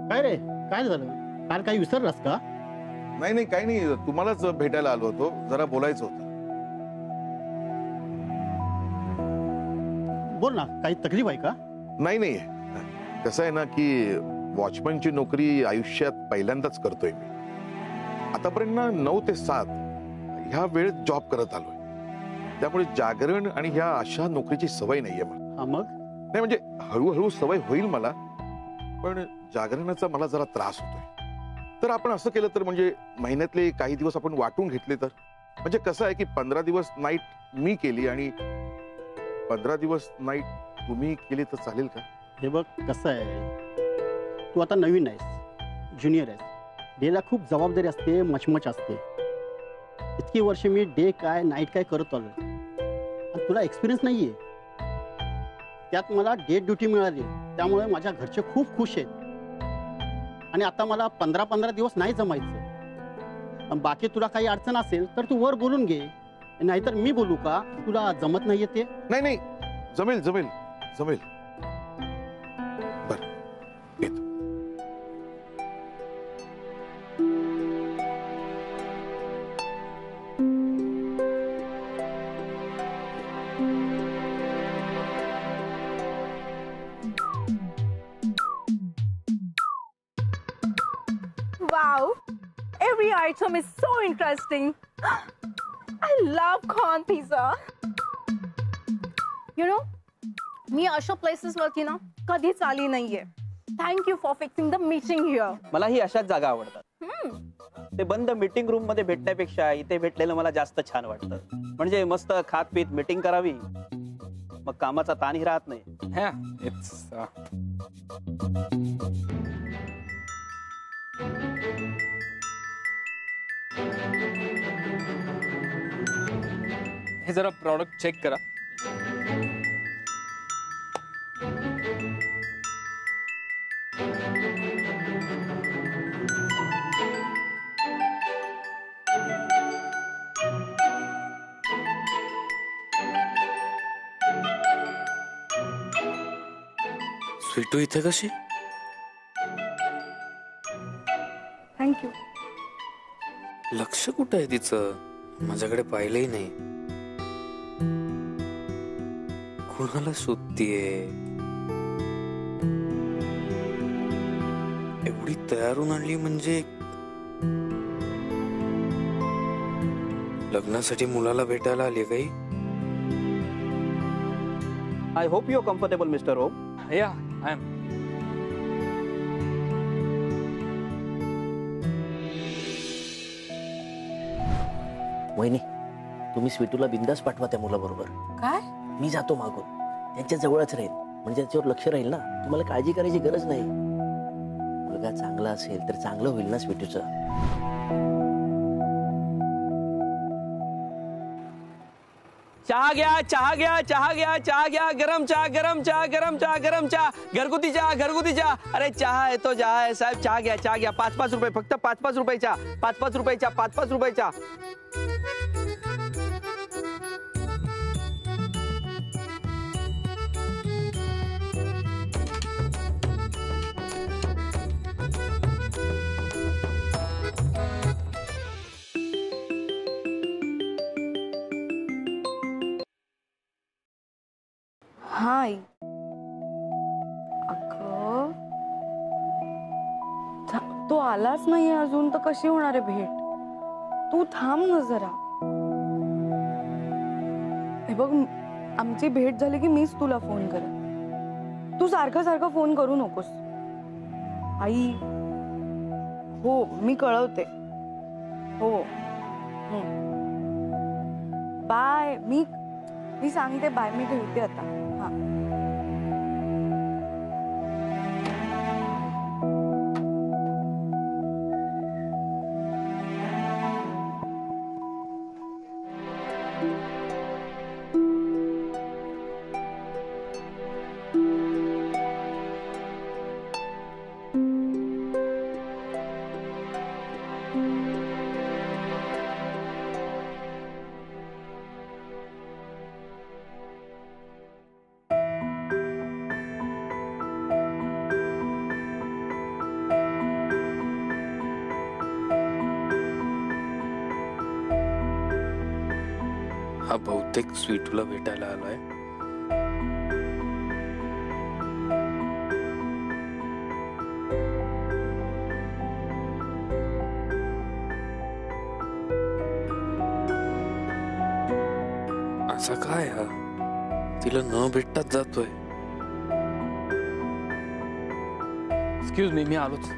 काय रे, काय झालं? काल काही विसरलास का? नाही नाही, काही नाही, तुम्हालाच भेटायला आलो होतो, जरा बोलायचं होतं. बोल ना, काही तकलीफ आहे का? नाही नाही, कसं आहे ना की वॉचमनची नोकरी आयुष्यात पहिल्यांदाच करतोय मी. आतापर्यंत ना 9 ते 7 ह्या वेळेत जॉब करत आलोय. त्यामुळे जागरण आणि ह्या अशा नोकरीची सवय नाहीये मला. हा मग? नाही म्हणजे हळूहळू सवय होईल मला, पण जागरणाचा मला जरा त्रास होतोय. तर आपण असं केलं तर, म्हणजे महिन्यातले काही दिवस आपण वाटून घेतले तर. म्हणजे कसं आहे की 15 दिवस नाईट मी केली आणि 15 दिवस नाईट तुम्ही केली तर चालेल का? हे बघ कसं आहे, तू आता नवीन आहेस, ज्युनियर आहेस. डेला खूप जबाबदारी असते, मचमच असते. इतकी वर्ष मी डे काय नाईट काय करत आलोय आणि तुला एक्सपिरियन्स नाहीये. त्यात मला डे ड्युटी मिळाली, त्यामुळे माझ्या घरचे खूप खुश आहेत. आणि आता मला 15-15 दिवस नाही जमायचं. बाकी तुला काही अडचण असेल तर तू वर बोलून घे, नाहीतर मी बोलू का? तुला जमत नाहीये ते? नाही नाही, जमेल जमेल जमेल. बर येतो. Wow, every item is so interesting. I love corn pizza. You know, मी अशा प्लेसेस वरती ना कधीच आली नाहीये. Thank you for fixing the meeting here. मला ही अशाच जागा आवडतात. ते बंद मीटिंग रूम मध्ये भेटण्यापेक्षा इथे भेटलेलं मला जास्त छान वाटतं. म्हणजे मस्त खात पीत मीटिंग करावी, मग कामाचा ताणही राहत नाही. हे जरा प्रॉडक्ट चेक करा. स्वीटू इथे कशी? Thank you. लक्ष कुठं आहे तिचं? माझ्याकडे पाहिलंही नाही. कुणाला शोधतीये? एवढी तयारून आणली म्हणजे लग्नासाठी मुलाला भेटायला आली काही? I hope you are comfortable mister Om. या आय एम. वहिनी, तुम्ही स्वीटूला बिंदास पाठवा त्या मुलाबरोबर. काय? मी जातो मागून, त्यांच्या जवळच राहील, म्हणजे त्याच्यावर लक्ष राहील ना. तुम्हाला काळजी करायची गरज नाही. मुलगा चांगला असेल तर चांगलं होईल ना स्वीटूचं. चहा घ्या, चहा घ्या, चहा घ्या, चहा घ्या. गरम चहा, गरम चहा, गरम चहा, गरम चहा. घरगुती चहा, घरगुती चहा. अरे चहा आहे तो चहा आहे साहेब. चहा घ्या, चहा घ्या. 5-5 रुपये फक्त. 5-5 रुपयाच्या, 5-5 रुपयाच्या, 5-5 रुपयाच्या. हाय. अगं तो आलाच नाहीये अजून, तर कशी होणार आहे भेट? तू थांब ना जरा. हे बघ, आमची भेट झाली की मीच तुला फोन करेन. तू सारखा सारखा फोन करू नकोस. आई. हो, मी कळवते. हो. बाय. मी सांगते बाय. मी ठेवते आता. हा. हा बहुतेक स्वीटूला भेटायला आलाय. असा काय हा तिला न भेटताच जातोय. एक्सक्यूज मी आलोच.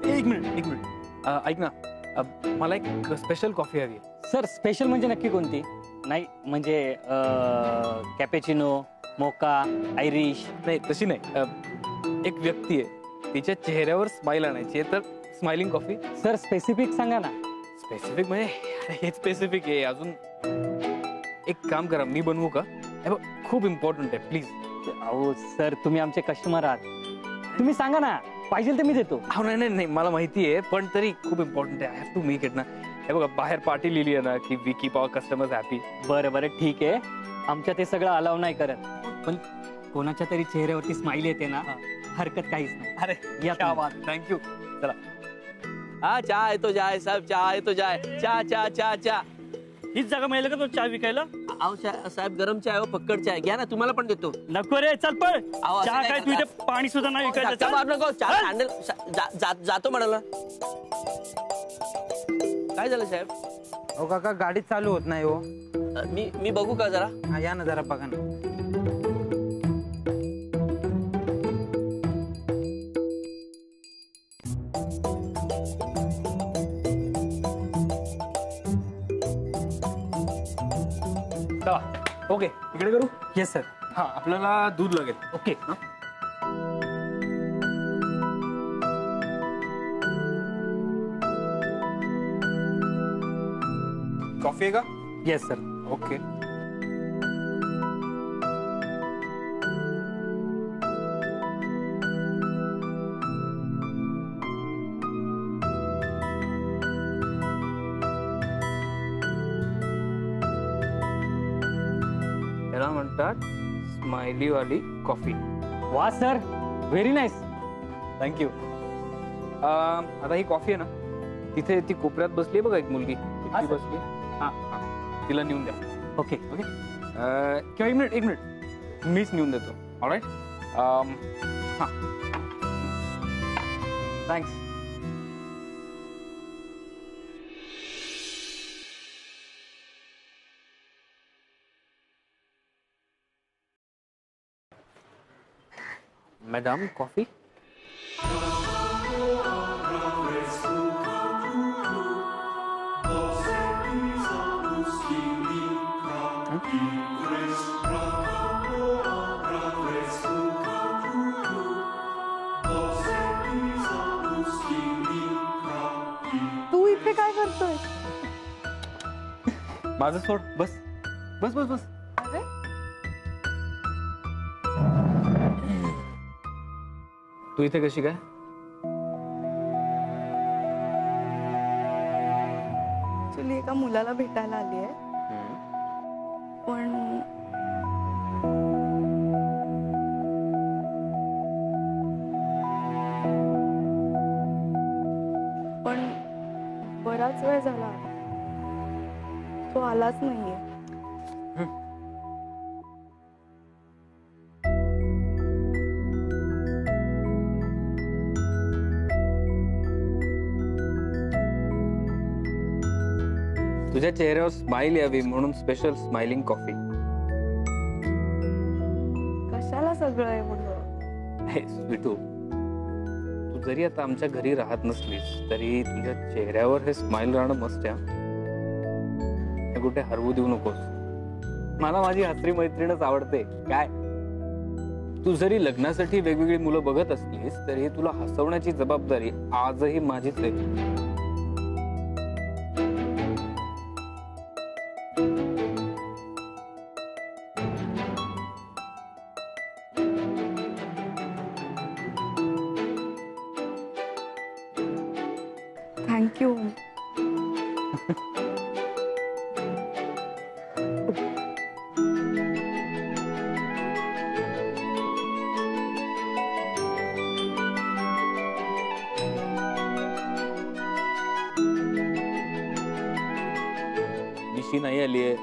एक मिनिट ऐक ना, मला एक स्पेशल कॉफी हवी आहे. सर स्पेशल म्हणजे नक्की कोणती? नाही म्हणजे कॅपेचिनो, मोका, आयरिश? नाही तशी नाही. एक व्यक्ती आहे, तिच्या चेहऱ्यावर स्माइल आणायची आहे, तर स्माइलिंग कॉफी. सर स्पेसिफिक सांगा ना. स्पेसिफिक म्हणजे हे स्पेसिफिक आहे. अजून एक काम करा, मी बनवू का? हे बघ, खूप इम्पॉर्टंट आहे, प्लीज. अहो सर तुम्ही आमचे कस्टमर आहात, तुम्ही सांगा ना, पाहिजे तर मी देतो. अहो नाही नाही नाही, मला माहिती आहे, पण तरी खूप इम्पॉर्टंट आहे. I have to make it ना. हे बघा, बाहेर पार्टी लिहिली आहे ना की we keep our customers happy. बरं बरं ठीक आहे, आमच्या ते सगळं अलाव नाही करत, पण कोणाच्या तरी चेहऱ्यावरती स्माइल येते ना, हरकत काहीच नाही. अरे या क्या तुम्ही. बात, थँक्यू. चला. हा चहा येतो जाय साहेब, चहा येतो जाय. चहा चहा चहा चहा. हीच जागा मिळेल का तो चहा विकायला? अहो साहेब गरम चहा आहे, फक्कड चहा आहे. घ्या ना, तुम्हाला पण देतो. नको रे, चल पळ. अहो, असं चहा नाही काय तू करता. इथे पाणी सुद्धा नाही धक्का विकायचं. मारू नको, चहा हँडल जातो म्हणाला. काय झालं साहेब? हो काका, गाडी चालू होत नाही हो. मी बघू का जरा? हा, या ना जरा बघा ना. ओके, इकडे करू. Yes sir. हा, आपल्याला दूध लागेल. ओके. कॉफी आहे का? Yes sir. ओके. त्याला म्हणतात स्माइली वाली कॉफी. वा सर, व्हेरी नाईस. थँक्यू. आता ही कॉफी आहे ना, तिथे ती कोपऱ्यात बसली आहे बघा एक मुलगी, हा, ती सर. बसली. हा हा, तिला नेऊन द्या. ओके. ओके. किंवा एक मिनिट मीच नेऊन देतो. ऑलराईट. हां, थँक्स. Madam coffee. तू इथे काय करतोय? माझं सोड. बस बस बस बस. अरे तू इथे कशी काय? ऍक्च्युली एका मुलाला भेटायला आली आहे, पण बराच वेळ झाला, तो आलाच नाहीये. तुझ्या चेहऱ्यावर स्माइल यावी म्हणून स्पेशल स्माइलिंग कॉफी. कशाला सगळं एवढं? हे स्वीटू, तू जरी आता आमच्या घरी राहत नसलीस तरी तुझ्या चेहऱ्यावर हे स्माइल राहणं मस्त आहे. हे कुठे हरवू देऊ नकोस. मला माझी हसरी मैत्रीणच आवडते. काय तू जरी लग्नासाठी वेगवेगळी मुलं बघत असलीस तरी तुला हसवण्याची जबाबदारी आजही माझीच आहे. थँक्यू. आणखी नाही आलीये.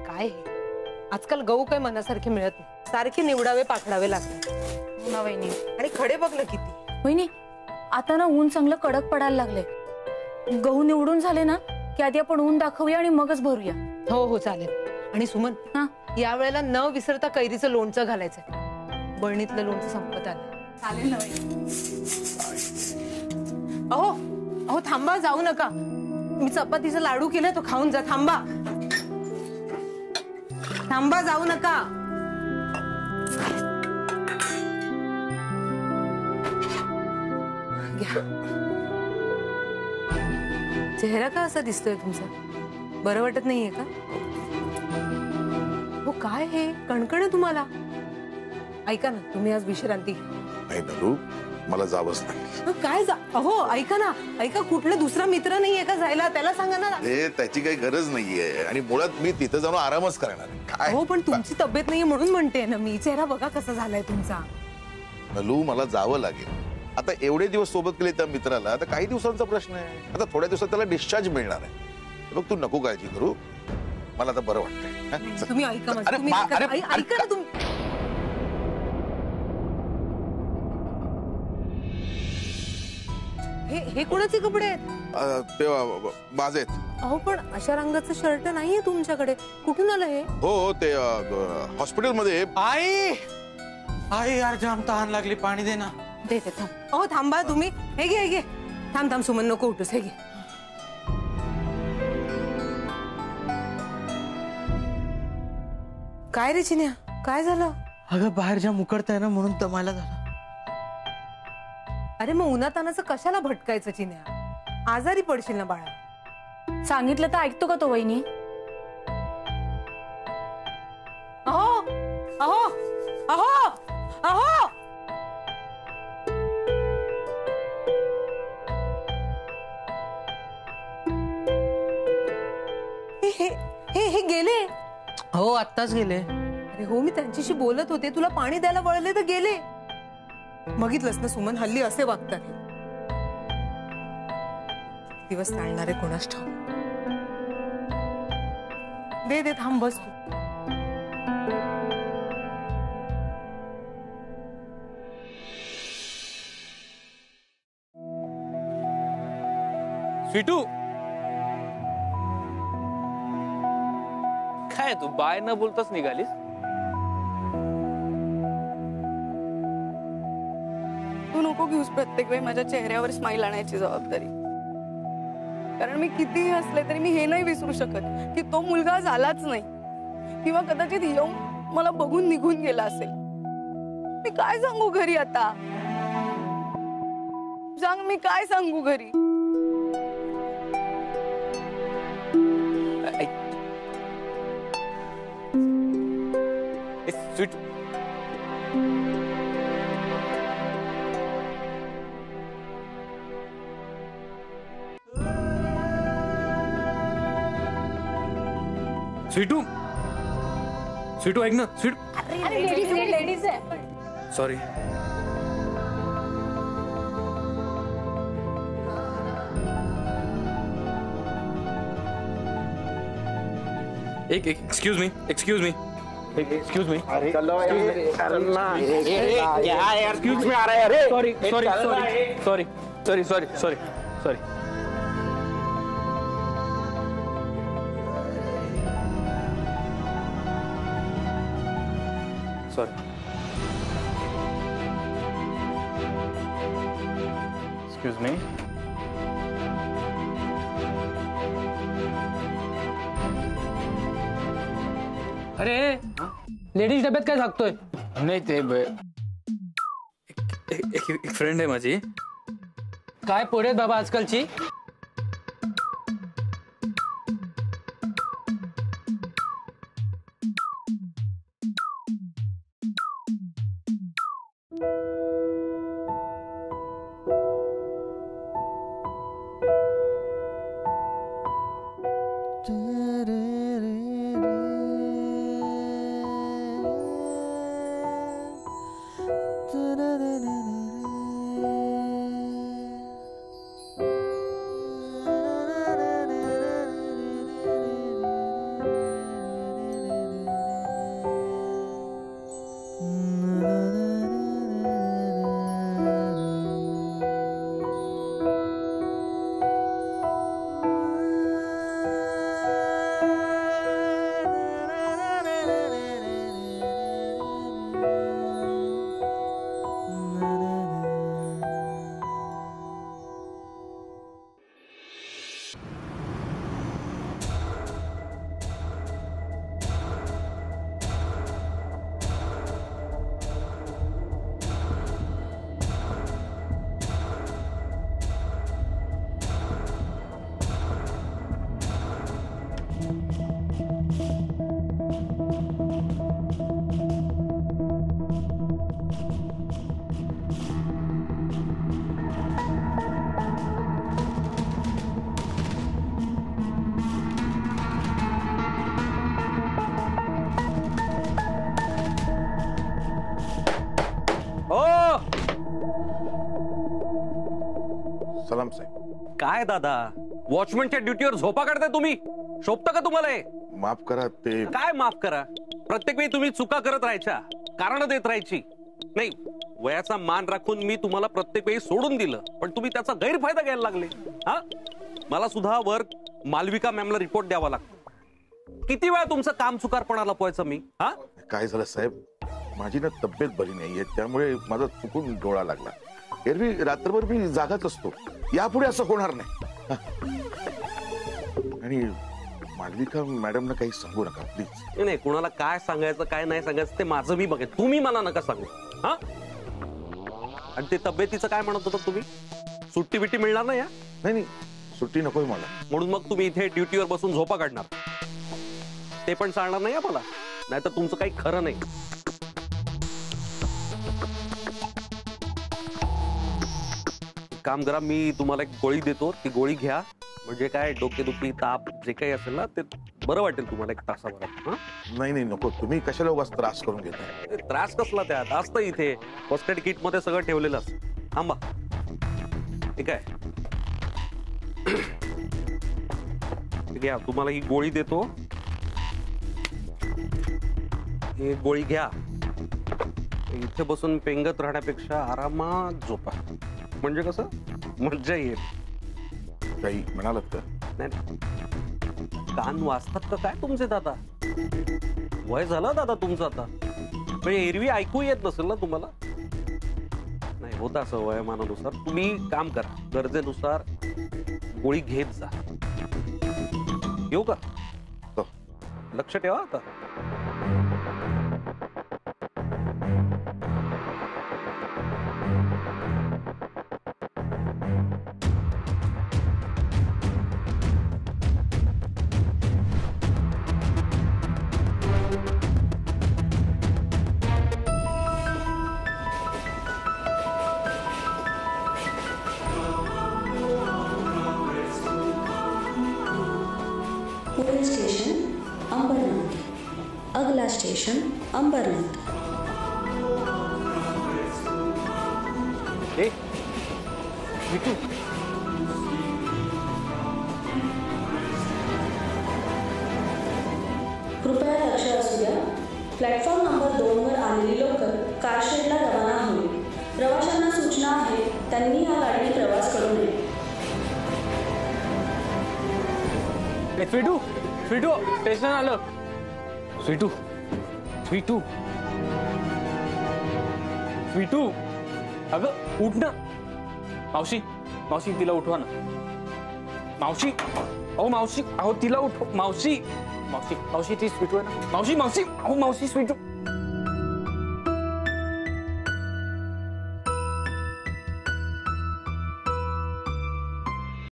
काय हे? आजकाल गहू काय मनासारखे मिळत नाही, सारखे निवडावे पाखडावे लागतात. ना वहिनी. आणि खडे बघ ना किती. वहिनी आता ना ऊन चांगलं कडक पडायला लागले. गहू निवडून झाले ना की आधी आपण ऊन दाखवूया आणि मगच भरूया. हो हो चालेल. आणि सुमन, हा या वेळेला न विसरता कैरीचं लोणचं घालायचंय. बरणीतलं लोणचं संपत आलं. चालेल ना वहिनी. अहो अहो थांबा, जाऊ नका. मी चपातीचा लाडू केलाय, तो खाऊन जा. थांबा थांबा, जाऊ नका. घ्या. चेहरा का असा दिसतोय तुमचा? बरं वाटत नाहीये का? हो काय हे कणकण आहे तुम्हाला? ऐका ना, तुम्ही आज विश्रांती घ्या. नाही नरू, मला जावंच नाही. काय अहो ऐका ना, ऐका. कुठला दुसरा मित्र नाहीये का जायला? त्याला सांगा ना. त्याची काही गरज नाहीये आणि मुळात मी तिथे जाऊन आरामच करणार आहे. काय हो पण तुमची तब्येत नाहीये म्हणून म्हणते ना मी. चेहरा बघा कसा झालाय तुमचा. नलू, मला जावं लागेल. आता एवढे दिवस सोबत केले त्या मित्राला, आता काही दिवसांचा प्रश्न आहे. आता थोड्या दिवसात त्याला डिस्चार्ज मिळणार आहे. बघ, तू नको काळजी करू. मला आता बरं वाटतंय. तुम्ही ऐका माझं. अरे, तुम्ही ऐका ना तुम्ही. हे कोणाचे कपडे आहेत? ते माझे आहेत. अहो पण अशा रंगाचं शर्ट नाहीये तुमच्याकडे. कुठून आलं हे? हो, ते हॉस्पिटलमध्ये. आई आई यार, जाम तहान लागली, पाणी दे ना. दे थांब. अहो थांबा तुम्ही. हे घे, हे घे. थांब थांब सुमन, नको उठूस. हे घे. काय रे चिन्या, काय झालं? अगं बाहेर जाम उकडताय ना, म्हणून दमायला झालं. अरे मग उन्हातानाचं कशाला भटकायचं चिन्या? आजारी पडशील ना बाळा. सांगितलं तर ऐकतो का तो वहिनी? अहो अहो अहो अहो. हे गेले. हो आत्ताच गेले. अरे हो, मी त्यांच्याशी बोलत होते. तुला पाणी द्यायला वळले तर गेले. बघितलंस ना सुमन, हल्ली असे वागतात. दिवस चालणारे कोणास ठाऊक. दे दे, थांब, बस तू. स्वीटू, काय तू बाय न बोलताच निघालीस? तू नको घेऊस प्रत्येक वेळी माझ्या चेहऱ्यावर स्माईल आणायची जबाबदारी. कारण मी कितीही हसले तरी मी हे नाही विसरू शकत की तो मुलगा झालाच नाही, किंवा कदाचित येऊन मला बघून निघून गेला असेल. मी काय सांगू घरी आता? सांग, मी काय सांगू घरी? स्वीटू, स्वीटू, स्वीटू ऐक ना. स्वीटू, लेडीज आहे. सॉरी. एक excuse me, excuse me, excuse me, excuse me. आ रहा है. अरे sorry sorry sorry sorry sorry sorry sorry. Sorry. Excuse me. अरे लेडीज डब्यात काय झाकतोय? नाही ते एक फ्रेंड आहे माझी. काय पोरे आहेत बाबा आजकालची. प्रणाम साहेब. काय दादा, वॉचमनच्या ड्युटीवर झोपा काढताय तुम्ही? शोभतं का तुम्हाला हे? माफ करा ते. काय माफ करा? प्रत्येक वेळी तुम्ही चुका करत राहायच्या, कारण देत राहायची. नाही, वयाचा मान राखून मी तुम्हाला प्रत्येक वेळी सोडून दिलं, पण तुम्ही त्याचा गैरफायदा घ्यायला लागले. हा, मला सुद्धा वर मालविका मॅमला रिपोर्ट द्यावा लागतो. किती वेळा तुमचं काम चुकारपणा लपवायचं मी? हा, काय झालं साहेब, माझी ना तब्येत बरी नाहीये, त्यामुळे माझा चुकून डोळा लागला. एरवी रात्रभर मी जागाच असतो, यापुढे असं होणार नाही. आणि मालविका मॅडमना काही सांगू नका प्लीज. नाही, कुणाला काय सांगायचं काय नाही सांगायचं ते माझं मी बघेन, तुम्ही मला नका सांगू. हा, आणि ते तब्येतीचं काय म्हणत होता तुम्ही? सुट्टी बिट्टी मिळणार नाही? नाही नाही, सुट्टी नकोय मला. म्हणून मग तुम्ही इथे ड्युटीवर बसून झोपा काढणार, ते पण चालणार नाही मला. नाहीतर तुमचं काही खरं नाही. काम करा, मी तुम्हाला एक गोळी देतो, ती गोळी घ्या. म्हणजे काय, डोकेदुखी ताप जे काही असेल ना ते बरं वाटेल तुम्हाला एक तासाभरात. नाही नाही नको, तुम्ही कशाला उगाच त्रास करून घेताय? त्रास कसला त्यात? असतं इथे फर्स्ट एड किट मध्ये सगळं ठेवलेलं असतं. थांबा, ठीक आहे, घ्या, तुम्हाला ही गोळी देतो. ही गोळी घ्या. इथे बसून पेंगत राहण्यापेक्षा आरामात झोपा. म्हणजे कसं मज्जा येईल. काही म्हणालात का? नाही, कान वाजतात का काय तुमचे दादा? वय झालं दादा तुमचं आता, म्हणजे एरवी ऐकू येत नसेल ना तुम्हाला? नाही, होतं असं वयोमानानुसार. तुम्ही काम करा, गरजेनुसार गोळी घेत जा. येऊ का? लक्ष ठेवा आता. पुलिस स्टेशन अंबरनाथ, अगला स्टेशन अंबरनाथ. ए, विटू, कृपया लक्ष असू द्या. प्लॅटफॉर्म नंबर 2 वर आलेली लोकल कारशेडला रवाना होईल. प्रवाशांना सूचना आहे, त्यांनी या गाडीने प्रवास करू नये. स्वीटू, स्वीटू, स्टेशन आलं. स्वीटू, स्वीटू, स्वीटू, अगं उठ ना. मावशी, मावशी तिला उठवा ना. मावशी, अहो मावशी, अहो तिला उठ. मावशी, मावशी, मावशी ती स्वीटू आहे ना. मावशी, मावशी, अहो मावशी स्वीटू.